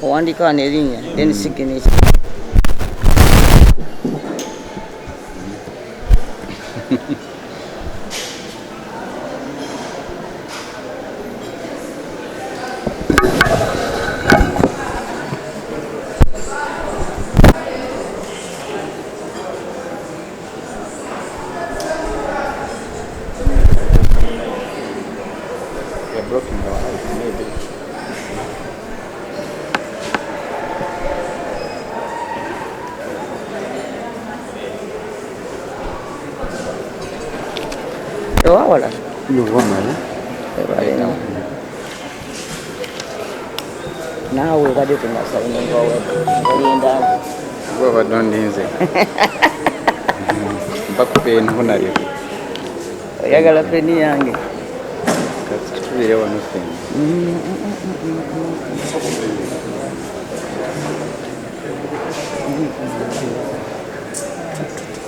Owandiika n'erinnya then signature. Wawala. No, wamala. Naawe badde tunasaba ngawe olinda gwe badondinze mpakupe enhonalyo oyagala peni yange kati tubire wano ffenna.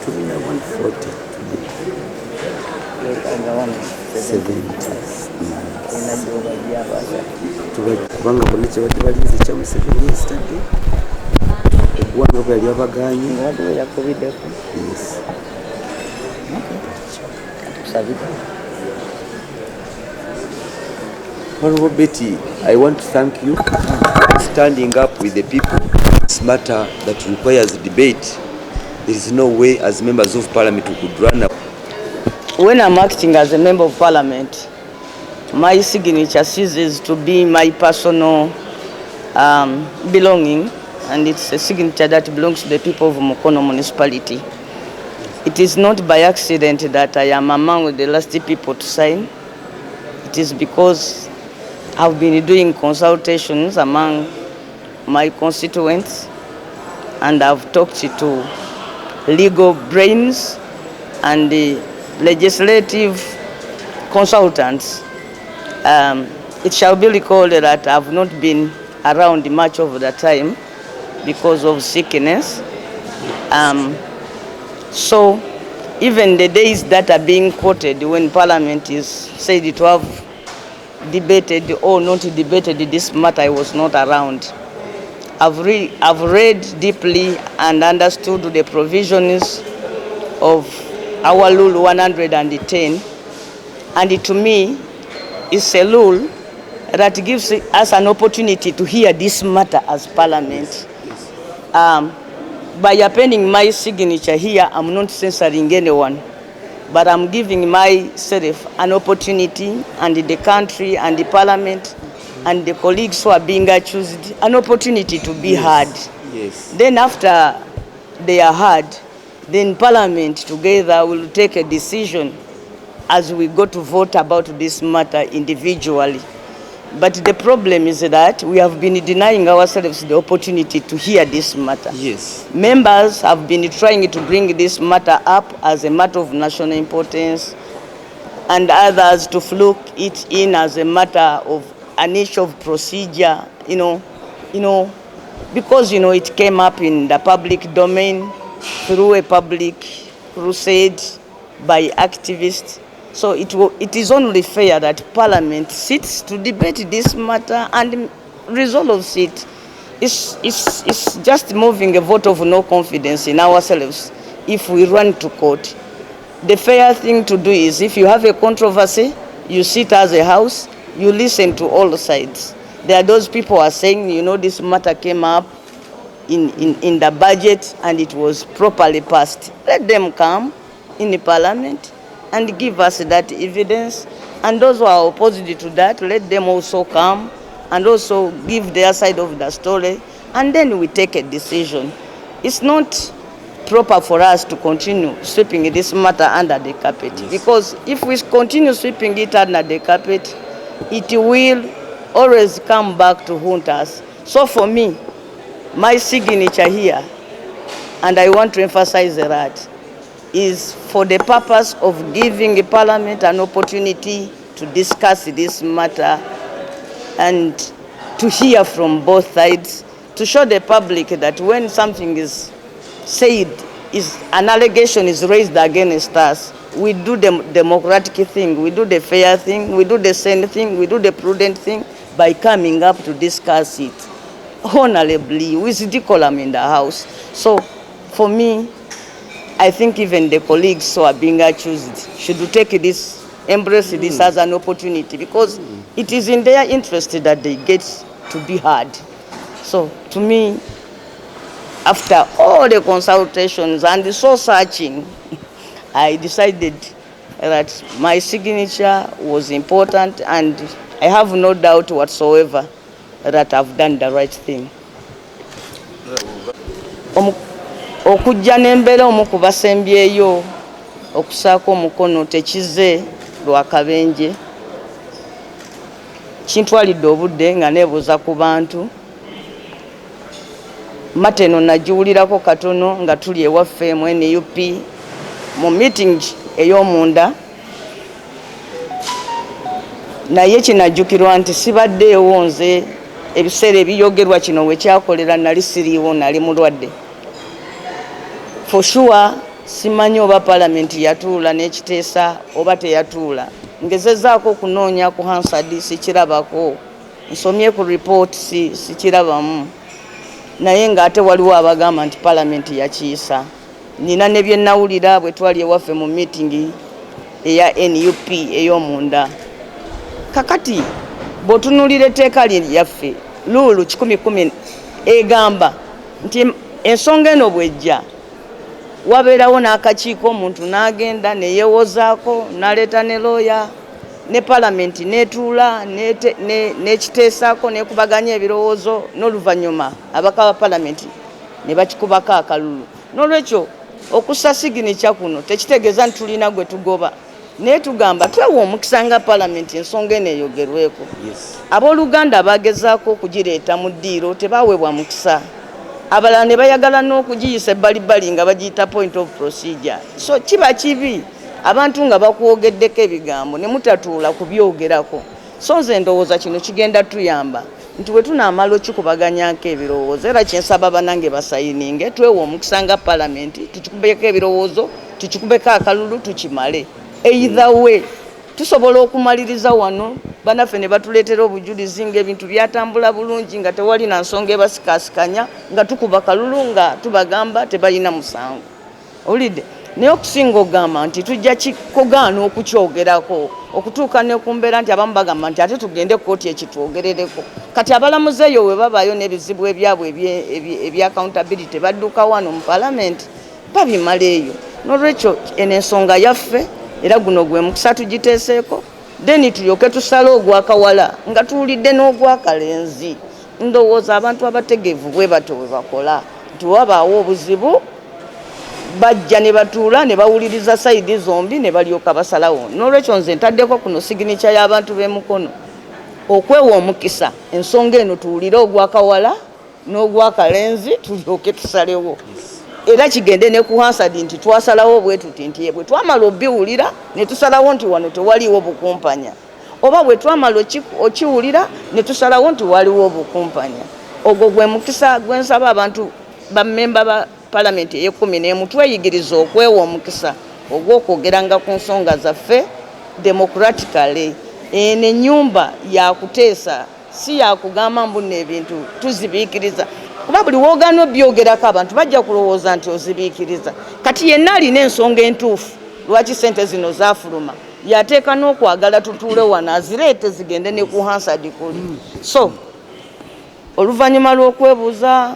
Tubira 140 kubanga bonna kyebadde balize kya Museveni yesterday eggwanga bwe yali abaganye. Honorable Betty, I want to thank you for standing up with the people. This matter that requires debate. There is no way as members of parliament we could run up. When I'm acting as a member of parliament, my signature ceases to be my personal belonging, and it's a signature that belongs to the people of Mukono municipality. It is not by accident that I am among the last people to sign. It is because I've been doing consultations among my constituents, and I've talked to legal brains and the legislative consultants. It shall be recalled that I've not been around much of the time because of sickness. So even the days that are being quoted when Parliament is said to have debated or not debated this matter, I was not around. I've read deeply and understood the provisions of our Rule 110, and to me, it's a rule that gives us an opportunity to hear this matter as Parliament. By appending my signature here, I'm not censoring anyone, but I'm giving myself an opportunity, and the country and the Parliament and the colleagues who are being accused an opportunity to be heard. Yes. Then after they are heard, then Parliament together will take a decision as we go to vote about this matter individually. But the problem is that we have been denying ourselves the opportunity to hear this matter. Yes. Members have been trying to bring this matter up as a matter of national importance, and others to fluke it in as a matter of an issue of procedure, because it came up in the public domain through a public crusade by activists. So it is only fair that Parliament sits to debate this matter and resolves it. It's just moving a vote of no confidence in ourselves if we run to court. The fair thing to do is, if you have a controversy, you sit as a house, you listen to all sides. There are those people who are saying, this matter came up in the budget and it was properly passed. Let them come in the Parliament and give us that evidence. And those who are opposed to that, let them also come and also give their side of the story, and then we take a decision. It's not proper for us to continue sweeping this matter under the carpet, yes. Because if we continue sweeping it under the carpet, it will always come back to haunt us. So for me, my signature here, and I want to emphasize that, is for the purpose of giving the Parliament an opportunity to discuss this matter and to hear from both sides, to show the public that when something is said, an allegation is raised against us, we do the democratic thing, we do the fair thing, we do the sane thing, we do the prudent thing by coming up to discuss it. honorably with decorum in the House. So for me, I think even the colleagues who are being accused should take this, embrace this as an opportunity, because it is in their interest that they get to be heard. So to me, after all the consultations and the soul searching, I decided that my signature was important, and I have no doubt whatsoever that I've done the right thing. Okujja n'embeera omu ku basembyeyo okusaako omukono tekize lwa kabenje, kintwalidde obudde nga neebuuza ku bantu. Mateno nagiwulirako katono nga tuli ewaffe mu NUP mu meeting ey'omunda, naye kinajjukirwa nti sibaddeewo nze ebiseera ebiyogerwa kino we kyakolera, nali siriiwo, nali mulwadde. For sure simanyi oba parliament yatuula n'ekiteesa oba teyatuula. Ngezezaako okunoonya ku Hansard sikirabako, nsomye ku report sikirabamu, naye ng'ate waliwo abagamba nti parliament yakiisa. Nina ne bye nawulira bwe twali ewaffe mu meeting eya NUP ey'omunda. Kakati bw'otunuulira etteeka lyaffe luulu 1010 egamba nti ensonga eno bw'ejja wabeerawo n'akakiiko, omuntu n'agenda neyeewozaako n'aleeta ne looya, ne parliament n'etuula n'ekiteesaako n'ekubaganya ebirowoozo, n'oluvannyuma abaka ba parliament ne bakikubako akalulu. N'olwekyo okussa signature kuno tekitegeeza nti tulina gwe tugoba, naye tugamba twewa omukisa nga parliament ensonga eno eyogerweko. Abooluganda abagezaako okugireeta mu ddiiro tebaweebwa mukisa, abalala ne bayagala n'okugiyisa ebbalibbali nga bagiyita point of procedure. So kiba kibi abantu nga bakwogeddeko ebigambo ne mutatuula kubyogerako. So nze ndowooza kino kigenda tuyamba nti bwe tunaamala okikubaganyako ebirowoozo, era kyensaba banange basayininge, twewa omukisa nga parliament, tukikubeko ebirowoozo, tukikubeko akalulu, tukimale. Either way tusobola okumaliriza wano, banaffe ne batuleetera obujulizi ng'ebintu byatambula bulungi nga tewali na nsonga ebasikaasikanya, nga tukuba kalulu nga tubagamba tebalina musango. Olidde naye okusinga ogamba nti tujja kugaana okukyogerako okutuuka ne ku mbeera nti abamu bagamba nti ate tugende kkooti ekitwogerereko. Kati abalamuzi eyo we babaayo n'ebizibu ebyabwe ebya accountability badduka wano mu parliament babimala eyo. N'olwekyo eno ensonga yaffe, era guno gwe mukisa tugiteeseeko, then tulyoke tusale ogwakawala nga tuwulidde n'ogwakalenzi. Ndowooza abantu abategeevu bwe batyo bwe bakola, nti wabaawo obuzibu bajja ne batuula ne bawuliriza sayidi zombi ne balyoka basalawo. N'olwekyo nze ntaddeko kuno signature y'abantu b'emukono okwewa omukisa ensonga eno tuwulire ogwakawala n'ogwakalenzi tulyoke tusalewo. Era kigende ne ku Hansard nti twasalawo bwe tuti nti bwe twamala obiwulira ne tusalawo nti wano tewaliwo bukumpanya, oba bwe twamala okiwulira ne tusalawo nti waliwo obukumpanya. Ogwo gwe mukisa gwensaba abantu bammemba ba parliament ey'ekumi tweyigiriza okwewa omukisa ogw'okwogeranga ku nsonga zaffe democratically. Eno ennyumba yakuteesa, si yakugamba mbuno ebintu tuzibiikiriza, kuba buli woogaana obyogerako abantu bajja kulowooza nti ozibiikiriza. Kati yenna alina ensonga entuufu lwaki sente zino zaafuluma, yateeka n'okwagala tutuule wano azireete zigende ne ku Hansard kuli. So oluvannyuma lw'okwebuuza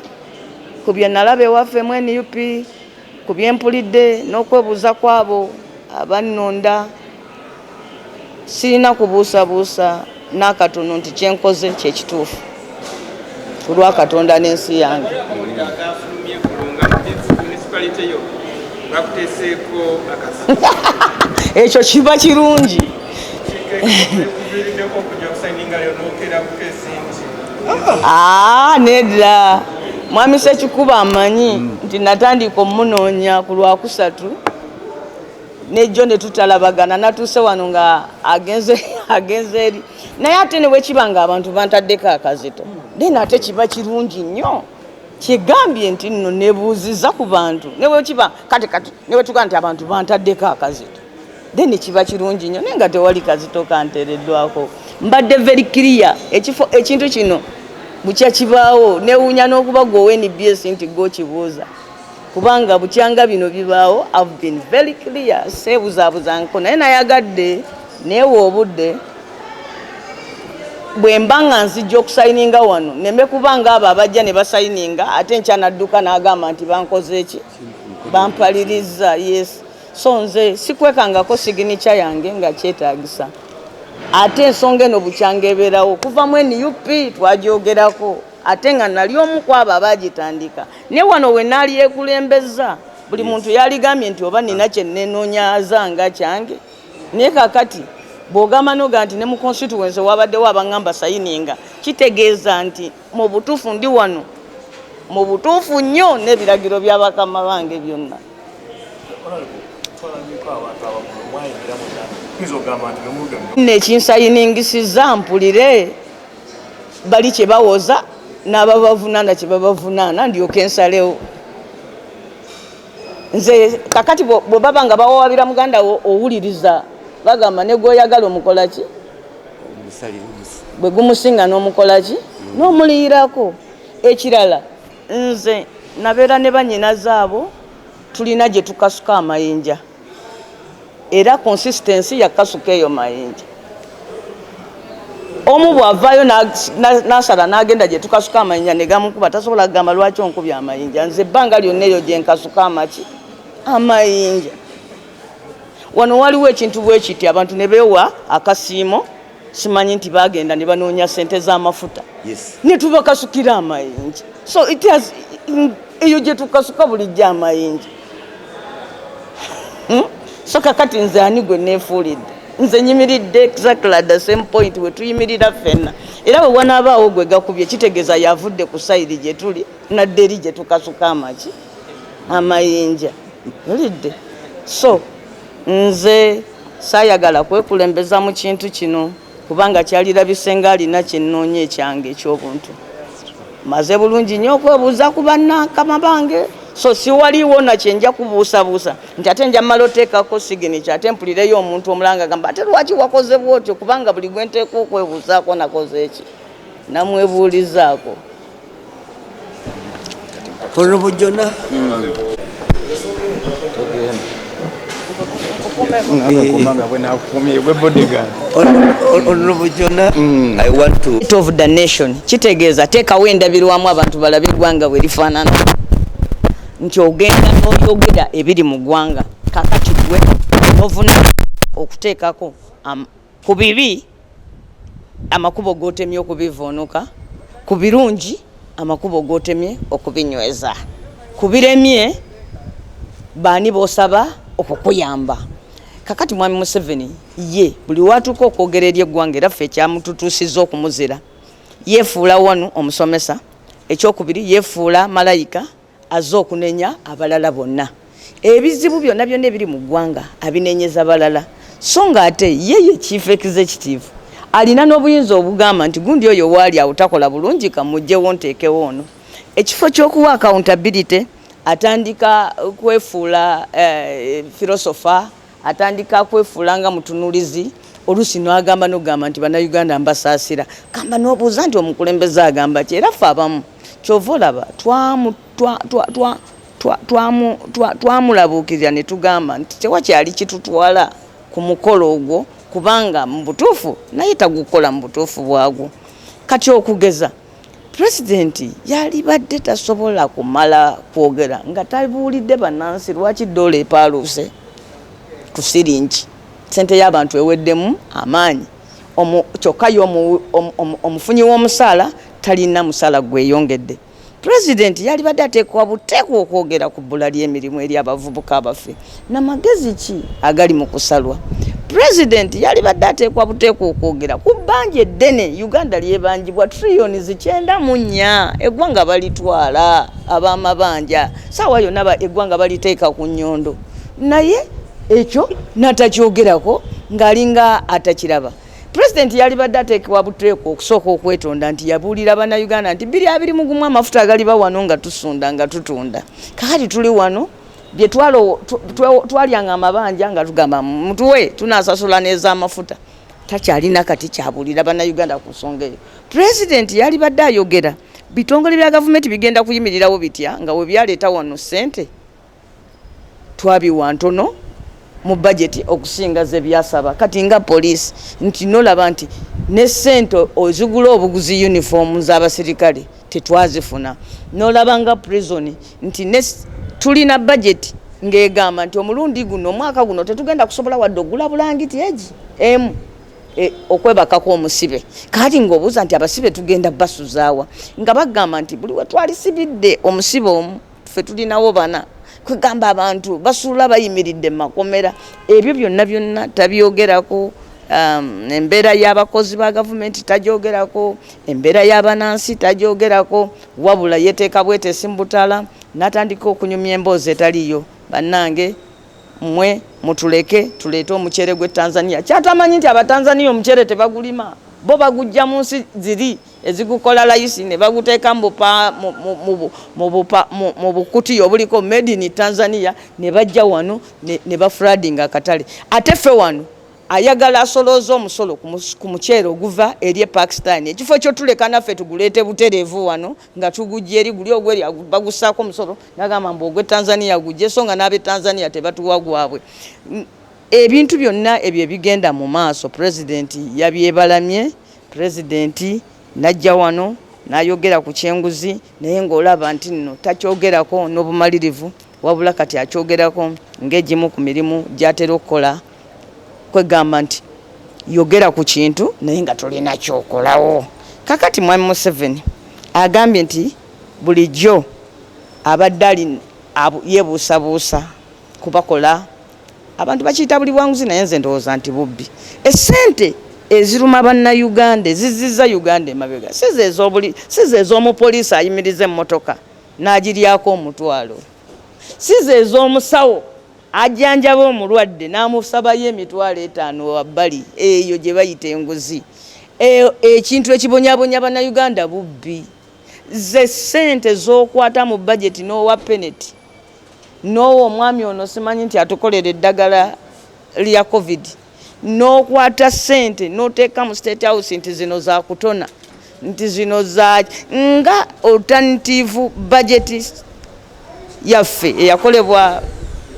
ku bye nalaba ewaffe mu NUP, ku bye mpulidde n'okwebuuza kwabo abannonda, sirina kubuusabuusa n'akatono nti kyenkoze kye kituufu olwa Katonda n'ensi yange. Ekyo kiba kirungi. Nedda mwami Ssekikuba amanyi nti natandika omunoonya ku Lwakusatu nejjo ne tutalabagana, natuuse wano nga agenze eri, naye ate ne bwekiba nga abantu bantaddeko akazito, then ate kiba kirungi nnyo. Kyegambye nti nno nebuuziza ku bantu, ne bwekiba kati ne bwetuga nti abantu bantaddeko akazito, then kiba kirungi nnyo, naye nga tewali kazito kanteereddwako. Mbadde very clear, ekintu kino bukya kibaawo newunya n'okuba gwe NBS nti go kibuuza kubanga bukyanga bino bibaawo. I've been very clear seebuzaabuza nko naye nayagadde neewe obudde bwe mba nga nzijja okusayininga wano neme kubanga abo abajja ne basayininga ate nkyanadduka n'agamba nti bankoze eki bampaliriza. Yes, so nze sikwekangako signature yange nga kyetaagisa. Ate ensonga eno bukyanga ebeerawo kuva mu NUP twagyogerako ate nga nali omu ku abo abaagitandika ne wano we naali yeekulembeza buli muntu yaligambye nti oba nina kye nenoonyaaza nga kyange naye kakati bw'ogamba noga nti ne mu constituency wabaddewo abangamba sayininga kitegeeza nti mu butuufu ndi wano mu butuufu nnyo n'ebiragiro bya bakama bange byonna. Nekinsayiningisiza mpulire bali kye bawoza n'ababavunaana kye babavunaana ndyoke nsalewo. Nze kakati bwe baba nga bawabira muganda wo owuliriza bagamba ne gwoyagala omukola ki bwe gumusinga n'omukola ki n'omuliyirako. Ekirala nze nabeera ne bannyinaze abo tulina gye tukasuka amayinja era consistency yakasuka eyo mayinja. Omu bw'avaayo n'asala n'agenda gye tukasuka amayinja ne gamukuba tasobola kugamba lwaki onkubya amayinja. Nze ebbanga lyonna eryo gye nkasuka amayinja. Wano waliwo ekintu bwe kiti abantu ne beewa akasiimo simanyi nti bagenda ne banoonya ssente z'amafuta ne tubakasukira amayinja. So it has eyo gye tukasuka bulijjo amayinja. So kakati nze ani gwe neefuulidde nze nyimiridde exactly at the same point we tuyimirira ffenna era bwe wanaabaawo gwe gakubye kitegeeza yavudde ku sayiri gye tuli nadde eri gye tukasuka amayinja olidde. So nze saayagala kwekulembeza mu kintu kino kubanga kyalirabise nga alina kyennoonya ekyange eky'obuntu. Maze bulungi nnyo okwebuuza ku bannakama bange. So si waliwo na kyenja kubuusabuusa nti ate nja mmala oteekako signature ate mpulireyo omuntu omulanga gamba ate lwaki wakoze bwotyo kubanga buli gwe nteeka okwebuuzaako nakoze eki namwebuulizaako. Honorable Jonah. Honorable Jonah, I want to of the nation kitegeeza teekawo endabirwamu abantu balabe eggwanga bwe lifaanana nti ogenda n'oyogera ebiri mu ggwanga kakati gwe novuna okuteekako ku bibi amakubo g'otemye okubivoonuka, ku birungi amakubo g'otemye okubinyweza, ku biremye baani b'osaba okukuyamba. Kakati mwami Museveni ye buli watuuka okwogera eri eggwanga era ffe ekyamututuusizza okumuzira yeefuula wano omusomesa, ekyokubiri yeefuula malayika azze okunenya abalala bonna. Ebizibu byonna byonna ebiri mu ggwanga abinenyeza balala, so nga ate ye chief executive alina n'obuyinza obugamba nti gundi oyo waali awo takola bulungi kamugjewo nteekewo ono. Ekifo ky'okuwa accountability atandika kwefuula philosopher, atandika kwefuula nga mutunulizi, oluusi n'agamba n'ogamba nti bannayuganda mbasaasira, kamba n'obuuza nti omukulembeze agamba ki. Era ffe abamu kyova olaba twamulabuukirira ne tugamba nti tewakyali kitutwala ku mukolo ogwo kubanga mu butuufu naye tagukola mu butuufu bwagwo. Kati okugeza President yali badde tasobola kumala kwogera nga tabuulidde bannansi lwaki dola epaaluuse ku siringi, sente y'abantu eweddemu amaanyi, kyokka omufunyi w'omusaala talina musaala gweyongedde. President yali badde ateekwa buteekwa okwogera ku bbula ly'emirimu eri abavubuka abaffe n'amagezi ki agali mu kusalwa. President yali badde ateekwa buteekwa okwogera ku bbanja eddene Uganda lyebanjibwa trillioni 94 eggwanga balitwala ab'amabanja saawa yonna eggwanga baliteeka ku nnyondo, naye ekyo natakyogerako ng'alinga atakiraba. President yali badde ateekwa buteekwa okusooka okwetonda nti yabuulira bannayuganda nti 221 amafuta agali bawano nga tusunda nga tutunda. Kakati tuli wano bye twalyanga amabanja nga tugamba mutuwe tunasasula n'ez'amafuta. takyalina kati kyabulira bannayuganda ku nsonga eyo. Pulezidenti yali badde ayogera bitongole bya gavumenti bigenda kuyimirirawo bitya nga we byaleeta wano ssente twabiwa ntono mu budget okusinga ze byasaba. Kati nga poliisi nti nolaba nti ne ssente ozigula obuguzi uniform z'abasirikale tetwazifuna. Nolaba nga prison nti tulina budget ng'egamba nti omulundi guno omwaka guno tetugenda kusobola wadde ogula bulangiti egi emu okwebakako omusibe. Kati ng'obuuza nti abasibe tugenda basuzaawa nga bagamba nti buli we twalisibidde omusibe omu ffe tulinawo bana. Kwegamba abantu basuula bayimiridde mu makomera. Ebyo byonna tabyogerako. Embeera y'abakozi ba gavumenti tajyogerako, embeera y'abanansi tajyogerako, wabula yeteeka bwetesi mu butaala n'atandika okunyumya emboozi etaliyo. Bannange mmwe mutuleke tuleete omuceere gwe Tanzania. Kyatamanyi nti abatanzania omuceere tebagulima, bo bagujja mu nsi ziri ezigukola layisi ne baguteeka mu bukuti obuliko made in Tanzania ne bajja wano ne bafradinga akatale. Ate ffe wano ayagala asolooza omusolo ku muceere oguva eri Pakistan. Ekifo kyo tuleka naffe tuguleete butereevu wano nga tugujja eri guli ogweri bagussaako omusolo nagamba mbu ogwe Tanzania gujje so nga n'ab'e Tanzania tebatuwa gwabwe. Ebintu byonna ebyo ebigenda mu maaso pulezidenti yabyebalamye. Pulezidenti najja wano n'ayogera ku kyenguzi naye ng'olaba nti nno takyogerako n'obumalirivu wabula kati akyogerako ng'egimu ku mirimu gy'atera okukola. Kwegamba nti yogera ku kintu naye nga tolina kyokolawo. Kakati Mwami Museveni agambye nti bulijjo abadde ali yebuusabuusa kubakola abantu bakiyita buli bwanguzi naye nze ndowooza nti bubbi. Essente eziruma bannayuganda ezizizza Uganda emabega size ez'omupoliisi ayimiriza emmotoka n'agiryako omutwalo, size ez'omusawo ajjanjaba omulwadde n'amusabayo emitwalo 5 wabbali eyo gye bayita enguzi. Ekintu ekibonyabonya bannayuganda bubbi. Ze ssente z'okwata mu budget n'owa peneti n'owa omwami ono simanyi nti atukolera eddagala lya covid n'okwata ssente n'oteeka mu state house nti zino za kutona nti zino za nga alternative budget yaffe eyakolebwa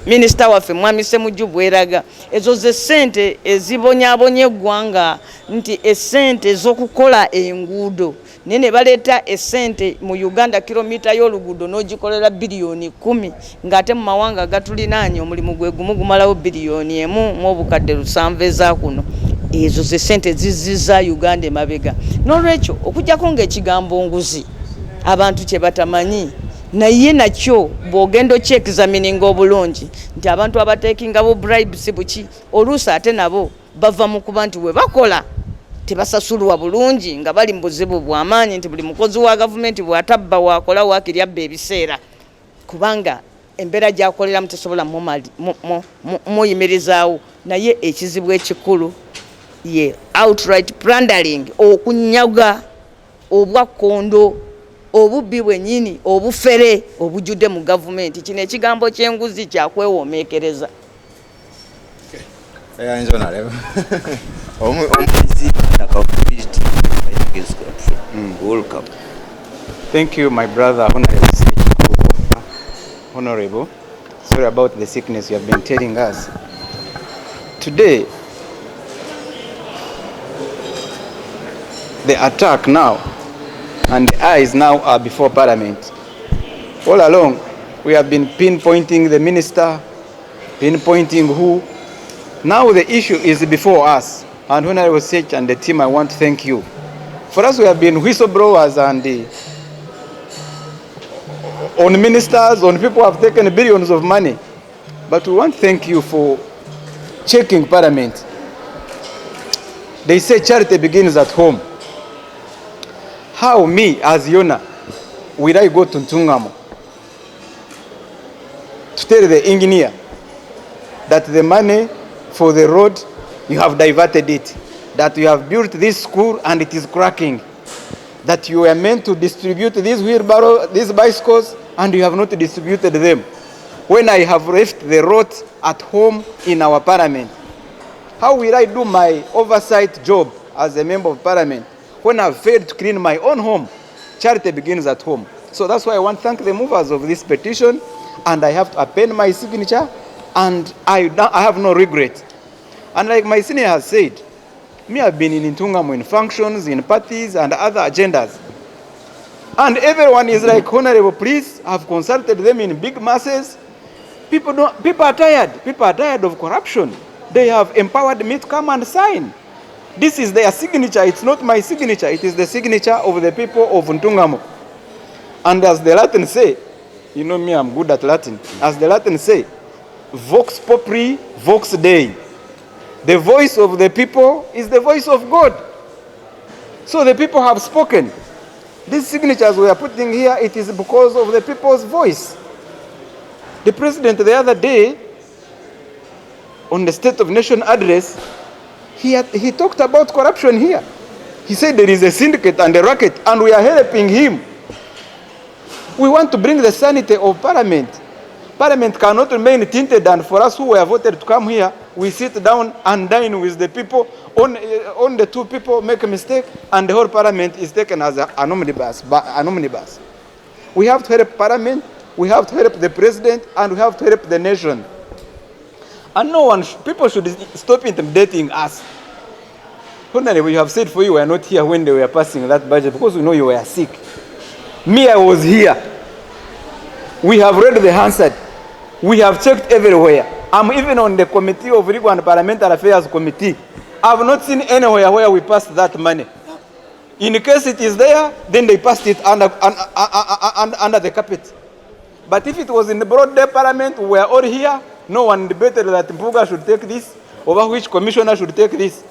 minisita waffe Mwami Ssemujju Bweraga. Ezo ze ssente ezibonyaabonye eggwanga nti essente ez'okukola enguudo naye ne baleeta essente mu Uganda kilomita y'oluguudo n'ogikolera biliyoni 10 ng'ate mu mawanga gatulinaanye omulimu gwe gumu gumalawo biliyoni 1 mu obukadde 7 eza kuno. Ezo ze ssente zizizza Uganda emabega. N'olwekyo okujjako ng'ekigambo nguzi abantu kye batamanyi naye nakyo bw'ogenda okyexamininga obulungi nti abantu abateekinga bu bribes buki oluusi ate nabo bava mu kuba nti we bakola tebasasulwa bulungi nga bali mu buzibu bw'amaanyi nti buli mukozi wa gavumenti bw'atabba waakola waakiri abba ebiseera kubanga embeera gy'akoleramu tesobola muyimirizaawo. Naye ekizibu ekikulu ye outright plundering, okunyaga obwakkondo obubbi bwennyini obufere obujjudde mu gavumenti. Kino ekigambo ky'enguzi kyakwewoomeekereza. Thank you, my brother, Honorable. Sorry about the sickness you have been telling us. Today, the attack now and the eyes now are before Parliament. All along, we have been pinpointing the minister, pinpointing who. Now the issue is before us. And when I was such and the team, I want to thank you. For us, we have been whistleblowers and on ministers, on people who have taken billions of money. But we want to thank you for checking Parliament. They say charity begins at home. How me, as Yona, will I go to Ntungamo to tell the engineer that the money for the road, you have diverted it, that you have built this school and it is cracking, that you were meant to distribute these wheelbarrow, these bicycles, and you have not distributed them, when I have left the road at home in our Parliament? How will I do my oversight job as a member of parliament when I've failed to clean my own home? Charity begins at home. So that's why I want to thank the movers of this petition, and I have to append my signature, and I have no regret. And like my senior has said, me, I've been in Ntungamo in functions, in parties, and other agendas. And everyone is like, Honorable, please, I've consulted them in big masses. People are tired. People are tired of corruption. They have empowered me to come and sign. This is their signature. It's not my signature. It is the signature of the people of Ntungamo. And as the Latin say, you know me, I'm good at Latin. As the Latin say, vox populi, vox Dei. The voice of the people is the voice of God. So the people have spoken. These signatures we are putting here, it is because of the people's voice. The president the other day, on the State of Nation address, he talked about corruption here. He said there is a syndicate and a racket, and we are helping him. We want to bring the sanity of Parliament. Parliament cannot remain tinted, and for us who were voted to come here, we sit down and dine with the people. On the two people make a mistake, and the whole Parliament is taken as an omnibus. We have to help Parliament, we have to help the President, and we have to help the nation. And people should stop intimidating us. Honorable, you have said for you were not here when they were passing that budget because we know you were sick. Me, I was here. We have read the Hansard. We have checked everywhere. I'm even on the Committee of Legal and Parliamentary Affairs Committee. I have not seen anywhere where we passed that money. In case it is there, then they passed it under the carpet. But if it was in the broad day Parliament, we were all here, no one debated that Mpuuga should take this, over which commissioner should take this.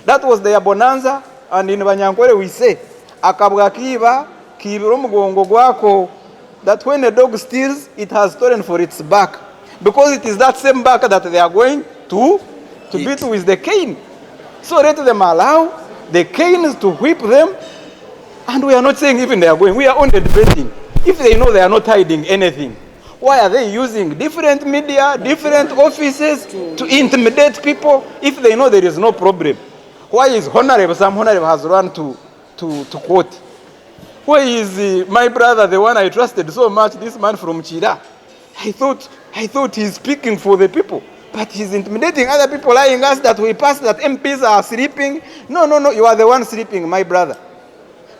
That was their bonanza, and in Banyankole we say, akabwa kiba, kibiro mugongo gwako, that when a dog steals, it has stolen for its back. Because it is that same back that they are going to beat with the cane. So let them allow the canes to whip them, and we are not saying even they are going, we are only debating. If they know they are not hiding anything, why are they using different media, different offices to intimidate people if they know there is no problem? Why is Honorable, some Honorable has run to quote? Why is my brother, the one I trusted so much, this man from Chira? I thought he's speaking for the people, but he's intimidating other people, lying us that we passed that MPs are sleeping. No, you are the one sleeping, my brother.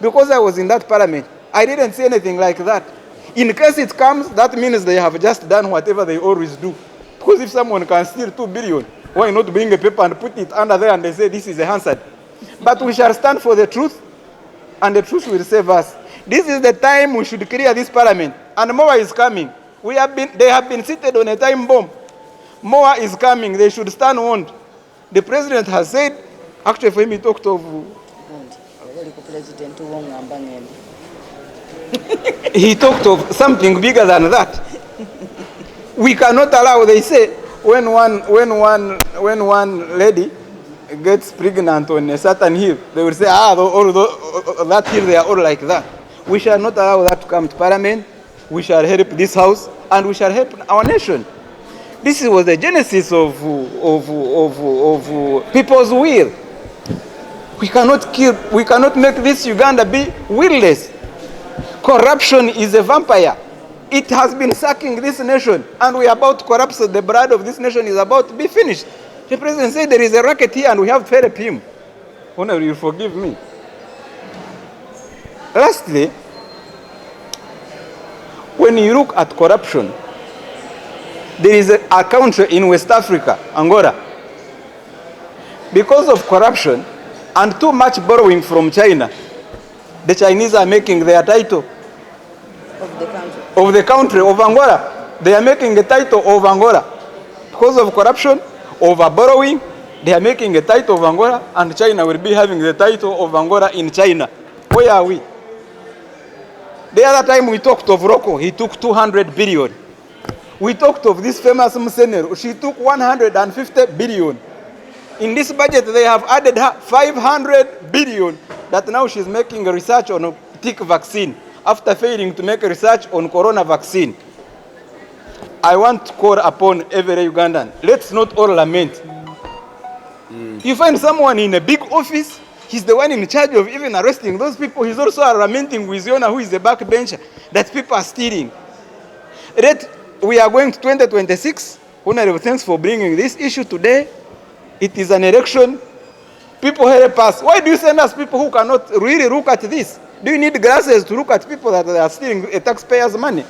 Because I was in that parliament, I didn't say anything like that. In case it comes, that means they have just done whatever they always do. Because if someone can steal 2 billion, why not bring a paper and put it under there and they say this is a Hansard? But we shall stand for the truth, and the truth will save us. This is the time we should clear this parliament, and more is coming. They have been seated on a time bomb. More is coming. They should stand warned. The president has said, actually for him he talked of... he talked of something bigger than that. We cannot allow, they say, when one lady gets pregnant on a certain hill, they will say, that hill, they are all like that. We shall not allow that to come to Parliament. We shall help this house, and we shall help our nation. This was the genesis of people's will. We cannot make this Uganda be willless. Corruption is a vampire. It has been sucking this nation, and we are about to corrupt, so the blood of this nation is about to be finished. The president said there is a racket here and we have to help him. Honor, you forgive me. Lastly, when you look at corruption, there is a country in West Africa, Angola. Because of corruption and too much borrowing from China, the Chinese are making their title of the country of Angola. They are making a title of Angola. Because of corruption, over borrowing, they are making a title of Angola, and China will be having the title of Angola in China. Where are we? The other time we talked of Rocco, he took 200 billion. We talked of this famous Msenero, she took 150 billion. In this budget, they have added her 500 billion that now she's making a research on a tick vaccine after failing to make a research on corona vaccine. I want to call upon every Ugandan. Let's not all lament. You find someone in a big office, he's the one in charge of even arresting those people. He's also lamenting with Yona, who is the backbencher, that people are stealing. We are going to 2026. Honorable, thanks for bringing this issue today. It is an election. People help us. Why do you send us people who cannot really look at this? Do you need glasses to look at people that are stealing taxpayers' money?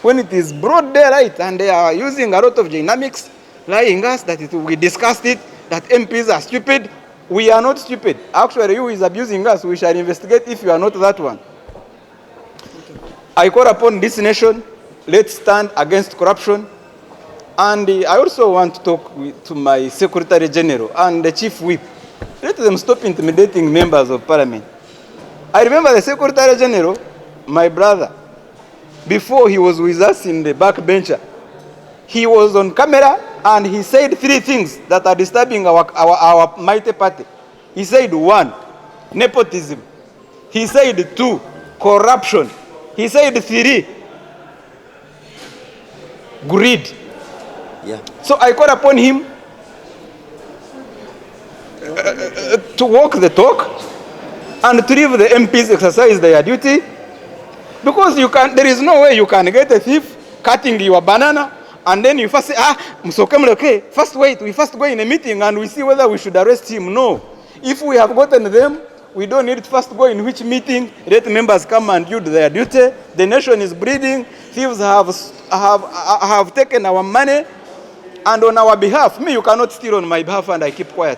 When it is broad daylight and they are using a lot of dynamics, lying us that we discussed it, that MPs are stupid. We are not stupid. Actually, you is abusing us. We shall investigate if you are not that one. Okay. I call upon this nation, let's stand against corruption. And I also want to talk to my Secretary General and the Chief Whip. Let them stop intimidating members of Parliament. I remember the Secretary General, my brother, before he was with us in the backbencher, he was on camera and he said 3 things that are disturbing our mighty party. He said 1, nepotism. He said 2, corruption. He said 3, greed. Yeah. So I call upon him to walk the talk and to leave the MPs exercise their duty, because there is no way you can get a thief cutting your banana and then you first say, okay, first wait, we first go in a meeting and we see whether we should arrest him. No. If we have gotten them, we don't need to first go in which meeting, let members come and do their duty. The nation is bleeding, thieves have taken our money, and on our behalf, me, you cannot steal on my behalf and I keep quiet.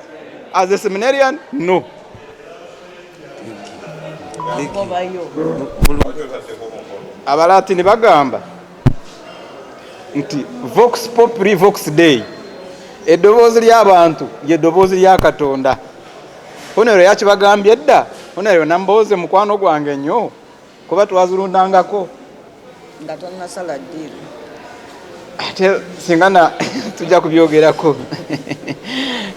As a seminarian, no. Abalatini bagamba nti vox populi vox dei, eddoboozi ly'abantu ly'eddoboozi lya Katonda. Honero yakibagambye dda. Honero Nambooze mukwano gwange nnyo, kuba twazulundangako nga tonnasala ddiiro. Ate singana tujja kubyogerako.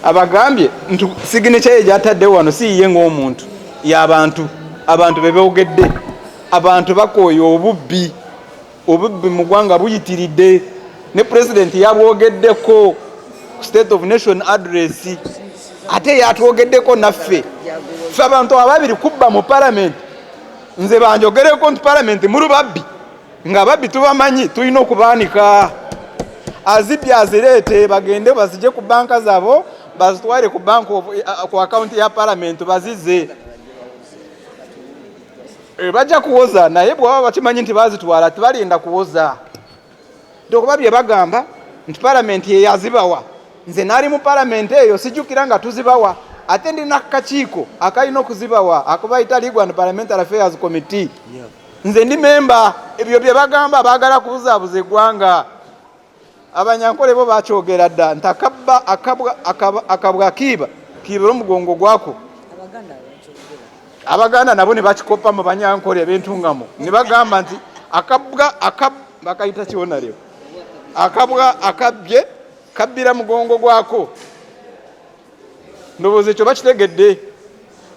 Abagambye nti signature gy'atadde wano si ye ng'omuntu, y'abantu. Abantu bebeogedde, abantu bakooye obubbi mu ggwanga buyitiridde, ne president yabwogeddeko State of Nation address, ate yatwogeddeko naffe. Ffe abantu ababiri kubba mu parliament, nze banjogereko nti parliament mulu babbi, nga babbi tubamanyi, tulina okubaanika. Azibya azireete bagende bazije ku banka zabo, bazitwale ku account ya parliament bazize. Bajja kuwoza naye bw'aba bakimanyi nti bazitwala tebalinda kuwoza. Okuba bye bagamba nti parliament ye yazibawa, nze naali mu parliament eyo sijjukira nga tuzibawa, ate ndina akakiiko akalina okuzibawa akubayita Legal and Parliamentary Affairs Committee. Nze ndi memba. Ebyo bye bagamba baagala kubuzaabuza eggwanga. Abanyankole bo bakyogera dda nti akabwa kiiba kiibera omugongo gwako. Abaganda nabo ne bakikopa mu Banyankole eb'entungamo ne bagamba nti bakayita kiwona leo, akabwa akabbye kabbira mugongo gwako. Ndowooza ekyo bakitegedde.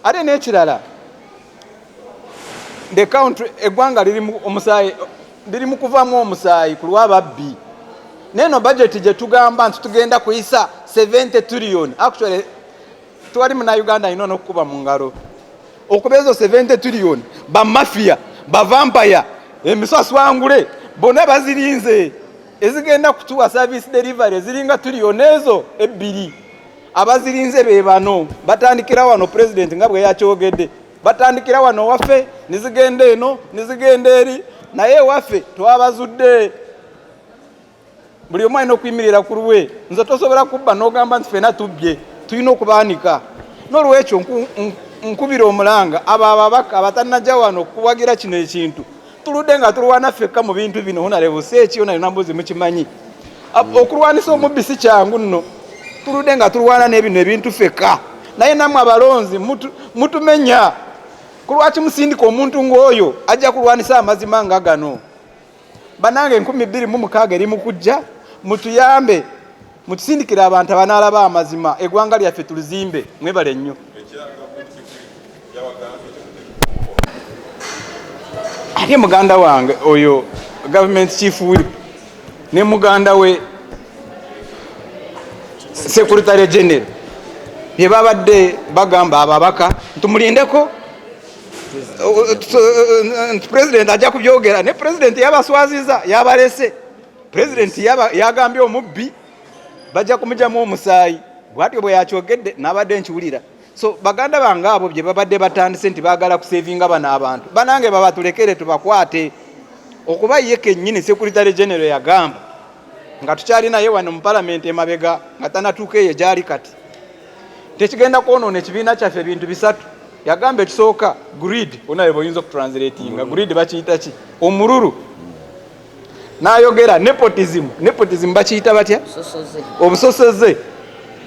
Ate n'ekirala, the country, eggwanga liri mu kuvaamu omusaayi ku lw'ababbi. Neno budget gye tugamba nti tugenda kuyisa 70 trillion. Actually twali muna Uganda ino n'okukuba mu ngalo. Okuba ezo 70 trillion, bamafia, bavampire, emisaswangule, bonna bazirinze. Ezigenda kutuwa service delivery ziringa trillion ezo 2. Abazirinze be bano, batandikira wano president nga bwe yakyogedde. Batandikira wano waffe, nizigenda eno, nizigenda eri, naye waffe twabazudde. Buli omu alina okuyimirira ku lwe. Nze tosobola kubba n'ogamba nti ffenna tubbye, tulina okubaanika. N'olwekyo nkubira omulanga abo ababaka abatanajja wano okuwagira kino ekintu, tuludde nga tulwana ffekka mu bintu bino. Honorable Seeki, Honorable Nambooze mukimanyi, okulwanisa omubbi si kyangu nno. Tuludde nga tulwana n'ebino ebintu ffekka, naye nammwe abalonzi mutumenya. Ku lwaki musindika omuntu ng'oyo ajja kulwanisa amazima nga gano? Banange 2026 eri mu kujja, mutuyambe, mutusindikire abantu abanaalaba amazima, eggwanga lyaffe tulizimbe. Mwebale nnyo. Ate muganda wange oyo government chief whip ne muganda we secretary general bye babadde bagamba ababaka tumulindeko president ajja kubyogera ne president yabaswaziza yabalese president yagambye omubbi bajja kumujjamu omusaayi bwatyo bwe yakyogedde n'abadde nkiwulira. So baganda bange abo bye babadde batandise nti baagala kusevinga bano abantu banange babatulekere tubakwate okuba ye kennyini secretary general yagamba nga tukyali naye wano mu palamenti emabega nga tanatuuka eyo gyali kati tekigenda kwonoona ekibiina kyaffe ebintu bisatu. Yagamba ekisooka grid onaye boyinza okutranslatinga grid bakiyita ki omululu n'ayogera nepotism bakiyita batya obusosoze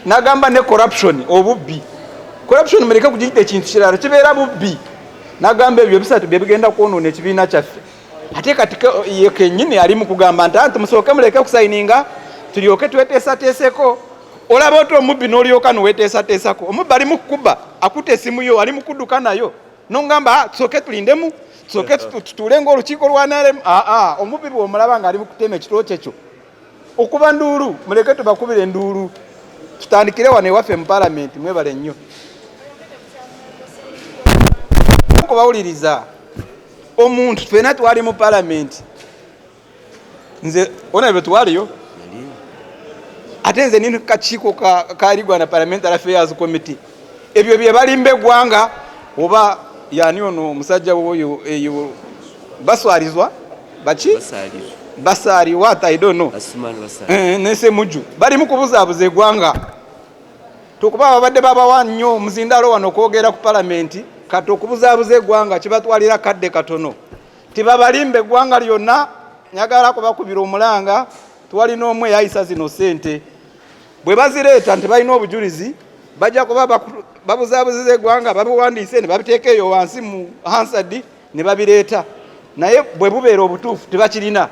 n'agamba ne corruption obubbi. Corruption muleke kugiyita ekintu kirala kibeera bubbi. N'agamba ebyo bisatu bye bigenda kwonoona ekibiina kyaffe. Ate kati ye kennyini ali mu kugamba nti musooke muleke okusayininga tulyoke tweteesateeseko. Olaba oti omubbi n'olyoka noweteesateesako omubbi ali mu kukuba akuta essimu yo ali mu kudduka nayo n'ongamba tusooke tulindemu tusooke tutuule ng'olukiiko lwa NRM. Omubbi bw'omulaba ng'ali mu kutema ekitoo kyekyo okuba nduulu muleke tubakubire enduulu tutandikire wano ewaffe mu palamenti mwebale nnyo okubawuliriza omuntu twena twali mu palamenti nze ona bwe twaliyo ate nze nino kakiiko kaligwa na parliamentary affairs committee ebyo bye balimba eggwanga oba yani ono omusajja woyo eyo baswarizwa baki basari what I don't know nese muju bali mu kubuzaabuza eggwanga tukuba babadde babawa nnyo muzindalo wano kwogera ku palamenti kati okubuzaabuza eggwanga kibatwalira kadde katono tibabalimba eggwanga lyonna nyagala kubakubira omulanga twalina omwe yayisa zino sente bwe bazireeta nti balina obujulizi bajja kuba babuzaabuziza eggwanga babiwandiise ne babiteeka eyo wansi mu hansard ne babireeta naye bwe bubeera obutuufu tebakirina